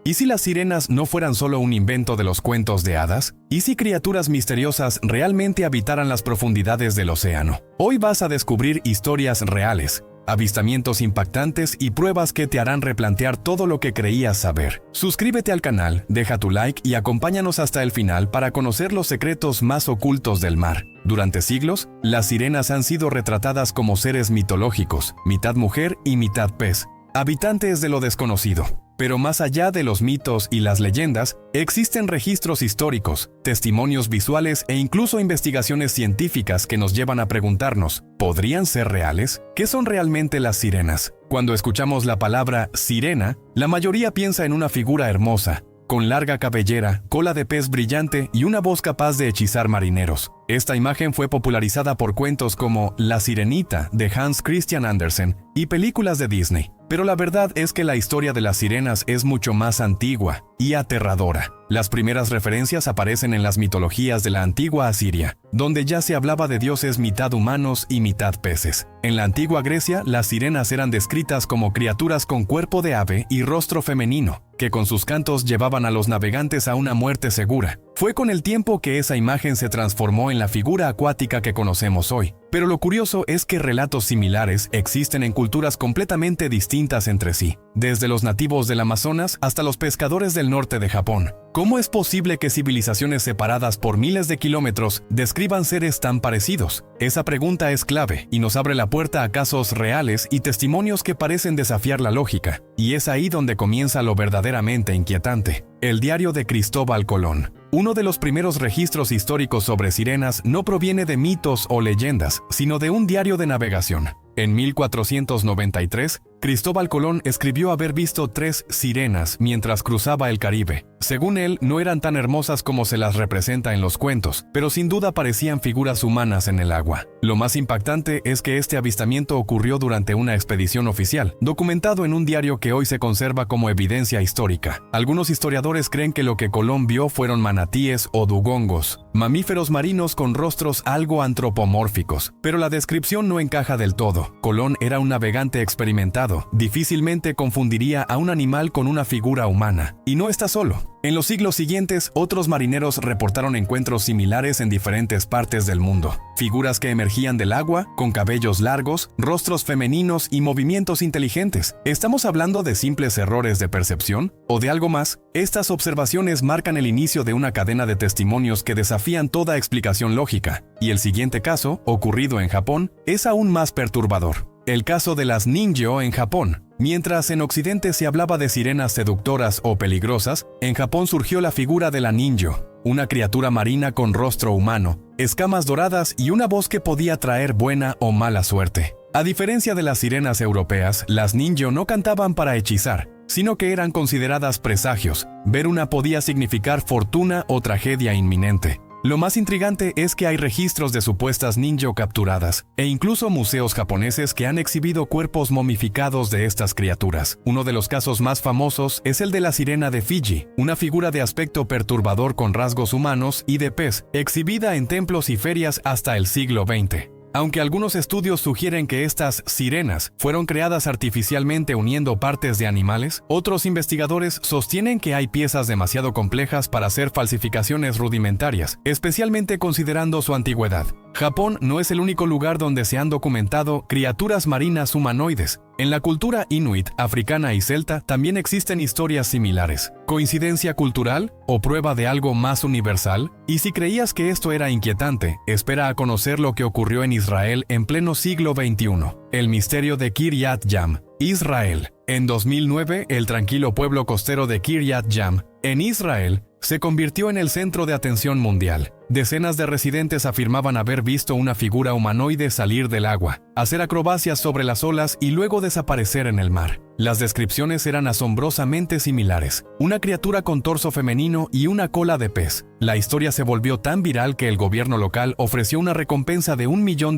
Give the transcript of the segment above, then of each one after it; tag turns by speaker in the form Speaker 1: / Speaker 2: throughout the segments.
Speaker 1: ¿Y si las sirenas no fueran solo un invento de los cuentos de hadas? ¿Y si criaturas misteriosas realmente habitaran las profundidades del océano? Hoy vas a descubrir historias reales, avistamientos impactantes y pruebas que te harán replantear todo lo que creías saber. Suscríbete al canal, deja tu like y acompáñanos hasta el final para conocer los secretos más ocultos del mar. Durante siglos, las sirenas han sido retratadas como seres mitológicos, mitad mujer y mitad pez, habitantes de lo desconocido. Pero más allá de los mitos y las leyendas, existen registros históricos, testimonios visuales e incluso investigaciones científicas que nos llevan a preguntarnos, ¿podrían ser reales? ¿Qué son realmente las sirenas? Cuando escuchamos la palabra sirena, la mayoría piensa en una figura hermosa, con larga cabellera, cola de pez brillante y una voz capaz de hechizar marineros. Esta imagen fue popularizada por cuentos como La Sirenita de Hans Christian Andersen y películas de Disney. Pero la verdad es que la historia de las sirenas es mucho más antigua y aterradora. Las primeras referencias aparecen en las mitologías de la antigua Asiria, donde ya se hablaba de dioses mitad humanos y mitad peces. En la antigua Grecia, las sirenas eran descritas como criaturas con cuerpo de ave y rostro femenino, que con sus cantos llevaban a los navegantes a una muerte segura. Fue con el tiempo que esa imagen se transformó en la figura acuática que conocemos hoy. Pero lo curioso es que relatos similares existen en culturas completamente distintas entre sí, desde los nativos del Amazonas hasta los pescadores del norte de Japón. ¿Cómo es posible que civilizaciones separadas por miles de kilómetros describan seres tan parecidos? Esa pregunta es clave y nos abre la puerta a casos reales y testimonios que parecen desafiar la lógica. Y es ahí donde comienza lo verdaderamente inquietante. El diario de Cristóbal Colón. Uno de los primeros registros históricos sobre sirenas no proviene de mitos o leyendas, sino de un diario de navegación. En 1493, Cristóbal Colón escribió haber visto 3 sirenas mientras cruzaba el Caribe. Según él, no eran tan hermosas como se las representa en los cuentos, pero sin duda parecían figuras humanas en el agua. Lo más impactante es que este avistamiento ocurrió durante una expedición oficial, documentado en un diario que hoy se conserva como evidencia histórica. Algunos historiadores creen que lo que Colón vio fueron manatíes o dugongos, mamíferos marinos con rostros algo antropomórficos, pero la descripción no encaja del todo. Colón era un navegante experimentado, difícilmente confundiría a un animal con una figura humana. Y no está solo. En los siglos siguientes, otros marineros reportaron encuentros similares en diferentes partes del mundo. Figuras que emergían del agua, con cabellos largos, rostros femeninos y movimientos inteligentes. ¿Estamos hablando de simples errores de percepción? ¿O de algo más? Estas observaciones marcan el inicio de una cadena de testimonios que desafían toda explicación lógica. Y el siguiente caso, ocurrido en Japón, es aún más perturbador. El caso de las ninjo en Japón. Mientras en Occidente se hablaba de sirenas seductoras o peligrosas, en Japón surgió la figura de la ninjo, una criatura marina con rostro humano, escamas doradas y una voz que podía traer buena o mala suerte. A diferencia de las sirenas europeas, las ninjo no cantaban para hechizar, sino que eran consideradas presagios. Ver una podía significar fortuna o tragedia inminente. Lo más intrigante es que hay registros de supuestas ninjo capturadas, e incluso museos japoneses que han exhibido cuerpos momificados de estas criaturas. Uno de los casos más famosos es el de la sirena de Fiji, una figura de aspecto perturbador con rasgos humanos y de pez, exhibida en templos y ferias hasta el siglo XX. Aunque algunos estudios sugieren que estas sirenas fueron creadas artificialmente uniendo partes de animales, otros investigadores sostienen que hay piezas demasiado complejas para hacer falsificaciones rudimentarias, especialmente considerando su antigüedad. Japón no es el único lugar donde se han documentado criaturas marinas humanoides. En la cultura inuit, africana y celta también existen historias similares. ¿Coincidencia cultural o prueba de algo más universal? Y si creías que esto era inquietante, espera a conocer lo que ocurrió en Israel en pleno siglo XXI. El misterio de Kiryat Yam, Israel. En 2009, el tranquilo pueblo costero de Kiryat Yam, en Israel, se convirtió en el centro de atención mundial. Decenas de residentes afirmaban haber visto una figura humanoide salir del agua, hacer acrobacias sobre las olas y luego desaparecer en el mar. Las descripciones eran asombrosamente similares. Una criatura con torso femenino y una cola de pez. La historia se volvió tan viral que el gobierno local ofreció una recompensa de $1 millón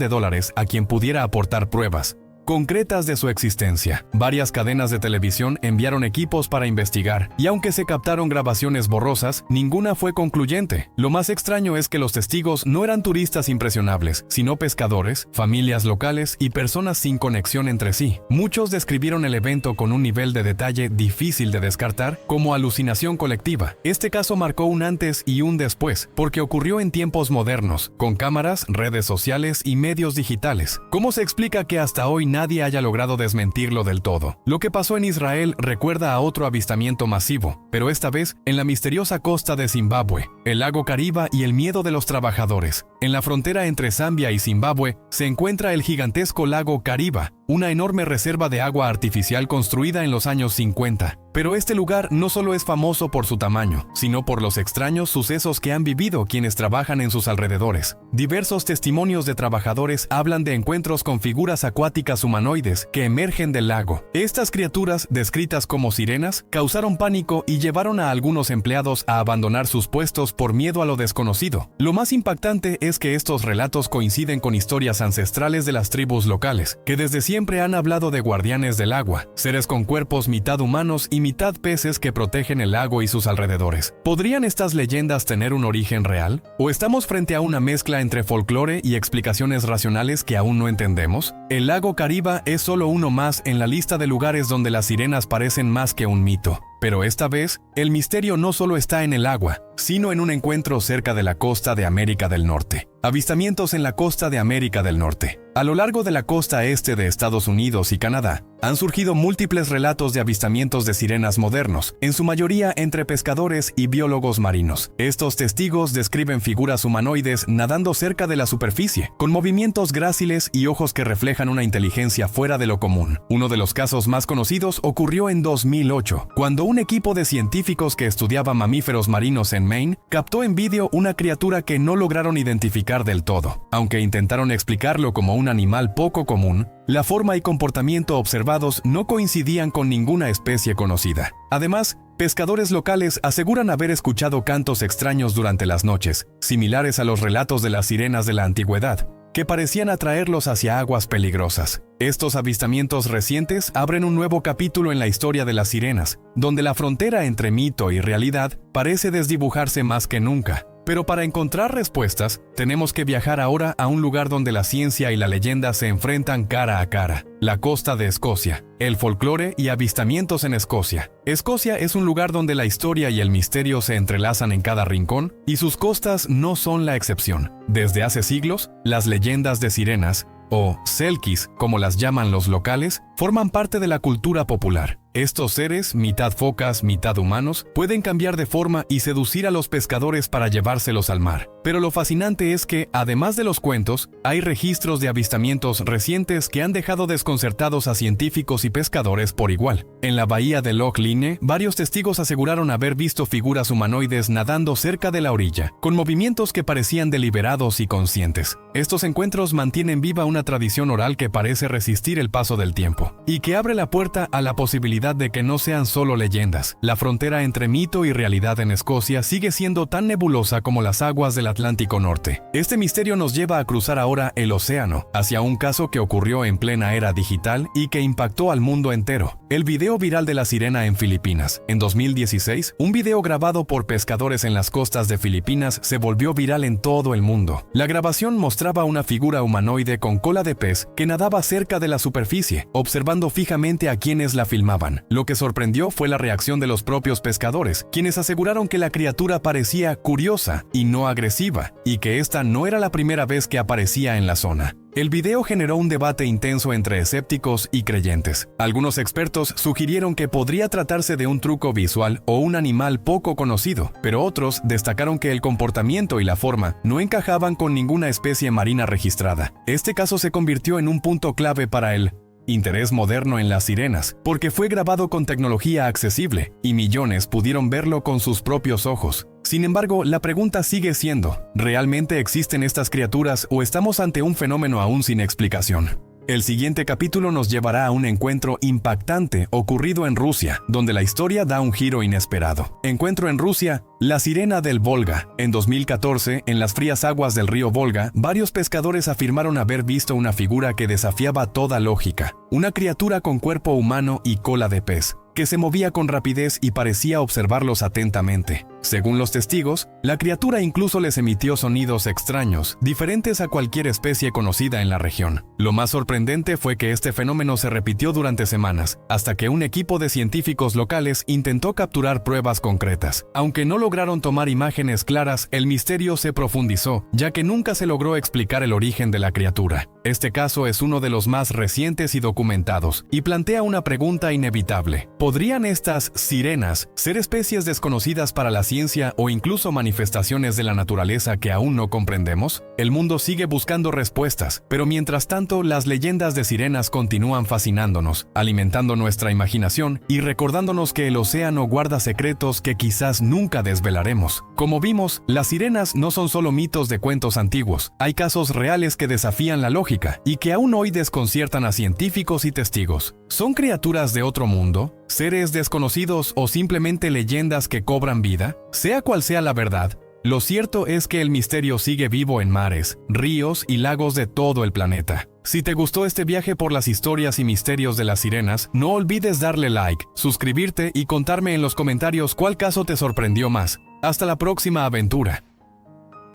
Speaker 1: a quien pudiera aportar pruebas. concretas de su existencia. Varias cadenas de televisión enviaron equipos para investigar, y aunque se captaron grabaciones borrosas, ninguna fue concluyente. Lo más extraño es que los testigos no eran turistas impresionables, sino pescadores, familias locales y personas sin conexión entre sí. Muchos describieron el evento con un nivel de detalle difícil de descartar como alucinación colectiva. Este caso marcó un antes y un después, porque ocurrió en tiempos modernos, con cámaras, redes sociales y medios digitales. ¿Cómo se explica que hasta hoy nadie haya logrado desmentirlo del todo? Lo que pasó en Israel recuerda a otro avistamiento masivo, pero esta vez en la misteriosa costa de Zimbabue, el lago Kariba y el miedo de los trabajadores. En la frontera entre Zambia y Zimbabue se encuentra el gigantesco lago Kariba, una enorme reserva de agua artificial construida en los años 50. Pero este lugar no solo es famoso por su tamaño, sino por los extraños sucesos que han vivido quienes trabajan en sus alrededores. Diversos testimonios de trabajadores hablan de encuentros con figuras acuáticas humanoides que emergen del lago. Estas criaturas, descritas como sirenas, causaron pánico y llevaron a algunos empleados a abandonar sus puestos por miedo a lo desconocido. Lo más impactante es que estos relatos coinciden con historias ancestrales de las tribus locales, que desde siempre han hablado de guardianes del agua, seres con cuerpos mitad humanos y mitad peces que protegen el lago y sus alrededores. ¿Podrían estas leyendas tener un origen real? ¿O estamos frente a una mezcla entre folclore y explicaciones racionales que aún no entendemos? El lago Kariba es solo uno más en la lista de lugares donde las sirenas parecen más que un mito. Pero esta vez, el misterio no solo está en el agua, sino en un encuentro cerca de la costa de América del Norte. Avistamientos en la costa de América del Norte. A lo largo de la costa este de Estados Unidos y Canadá, han surgido múltiples relatos de avistamientos de sirenas modernos, en su mayoría entre pescadores y biólogos marinos. Estos testigos describen figuras humanoides nadando cerca de la superficie, con movimientos gráciles y ojos que reflejan una inteligencia fuera de lo común. Uno de los casos más conocidos ocurrió en 2008, cuando un equipo de científicos que estudiaba mamíferos marinos en Maine captó en vídeo una criatura que no lograron identificar del todo. Aunque intentaron explicarlo como un animal poco común, la forma y comportamiento observados no coincidían con ninguna especie conocida. Además, pescadores locales aseguran haber escuchado cantos extraños durante las noches, similares a los relatos de las sirenas de la antigüedad, que parecían atraerlos hacia aguas peligrosas. Estos avistamientos recientes abren un nuevo capítulo en la historia de las sirenas, donde la frontera entre mito y realidad parece desdibujarse más que nunca. Pero para encontrar respuestas, tenemos que viajar ahora a un lugar donde la ciencia y la leyenda se enfrentan cara a cara: la costa de Escocia. El folclore y avistamientos en Escocia. Escocia es un lugar donde la historia y el misterio se entrelazan en cada rincón, y sus costas no son la excepción. Desde hace siglos, las leyendas de sirenas, o selkies, como las llaman los locales, forman parte de la cultura popular. Estos seres, mitad focas, mitad humanos, pueden cambiar de forma y seducir a los pescadores para llevárselos al mar. Pero lo fascinante es que, además de los cuentos, hay registros de avistamientos recientes que han dejado desconcertados a científicos y pescadores por igual. En la bahía de Loch Lynne, varios testigos aseguraron haber visto figuras humanoides nadando cerca de la orilla, con movimientos que parecían deliberados y conscientes. Estos encuentros mantienen viva una tradición oral que parece resistir el paso del tiempo, y que abre la puerta a la posibilidad de que no sean solo leyendas. La frontera entre mito y realidad en Escocia sigue siendo tan nebulosa como las aguas del Atlántico Norte. Este misterio nos lleva a cruzar ahora el océano, hacia un caso que ocurrió en plena era digital y que impactó al mundo entero: el video viral de la sirena en Filipinas. En 2016, un video grabado por pescadores en las costas de Filipinas se volvió viral en todo el mundo. La grabación mostraba una figura humanoide con cola de pez que nadaba cerca de la superficie, observando fijamente a quienes la filmaban. Lo que sorprendió fue la reacción de los propios pescadores, quienes aseguraron que la criatura parecía curiosa y no agresiva, y que esta no era la primera vez que aparecía en la zona. El video generó un debate intenso entre escépticos y creyentes. Algunos expertos sugirieron que podría tratarse de un truco visual o un animal poco conocido, pero otros destacaron que el comportamiento y la forma no encajaban con ninguna especie marina registrada. Este caso se convirtió en un punto clave para el interés moderno en las sirenas, porque fue grabado con tecnología accesible y millones pudieron verlo con sus propios ojos. Sin embargo, la pregunta sigue siendo: ¿realmente existen estas criaturas o estamos ante un fenómeno aún sin explicación? El siguiente capítulo nos llevará a un encuentro impactante ocurrido en Rusia, donde la historia da un giro inesperado. Encuentro en Rusia, la sirena del Volga. En 2014, en las frías aguas del río Volga, varios pescadores afirmaron haber visto una figura que desafiaba toda lógica. Una criatura con cuerpo humano y cola de pez, que se movía con rapidez y parecía observarlos atentamente. Según los testigos, la criatura incluso les emitió sonidos extraños, diferentes a cualquier especie conocida en la región. Lo más sorprendente fue que este fenómeno se repitió durante semanas, hasta que un equipo de científicos locales intentó capturar pruebas concretas. Aunque no lograron tomar imágenes claras, el misterio se profundizó, ya que nunca se logró explicar el origen de la criatura. Este caso es uno de los más recientes y documentados, y plantea una pregunta inevitable. ¿Podrían estas sirenas ser especies desconocidas para la ciencia o incluso manifestaciones de la naturaleza que aún no comprendemos? El mundo sigue buscando respuestas, pero mientras tanto las leyendas de sirenas continúan fascinándonos, alimentando nuestra imaginación y recordándonos que el océano guarda secretos que quizás nunca desvelaremos. Como vimos, las sirenas no son solo mitos de cuentos antiguos, hay casos reales que desafían la lógica y que aún hoy desconciertan a científicos y testigos. ¿Son criaturas de otro mundo? ¿Seres desconocidos o simplemente leyendas que cobran vida? Sea cual sea la verdad, lo cierto es que el misterio sigue vivo en mares, ríos y lagos de todo el planeta. Si te gustó este viaje por las historias y misterios de las sirenas, no olvides darle like, suscribirte y contarme en los comentarios cuál caso te sorprendió más. Hasta la próxima aventura.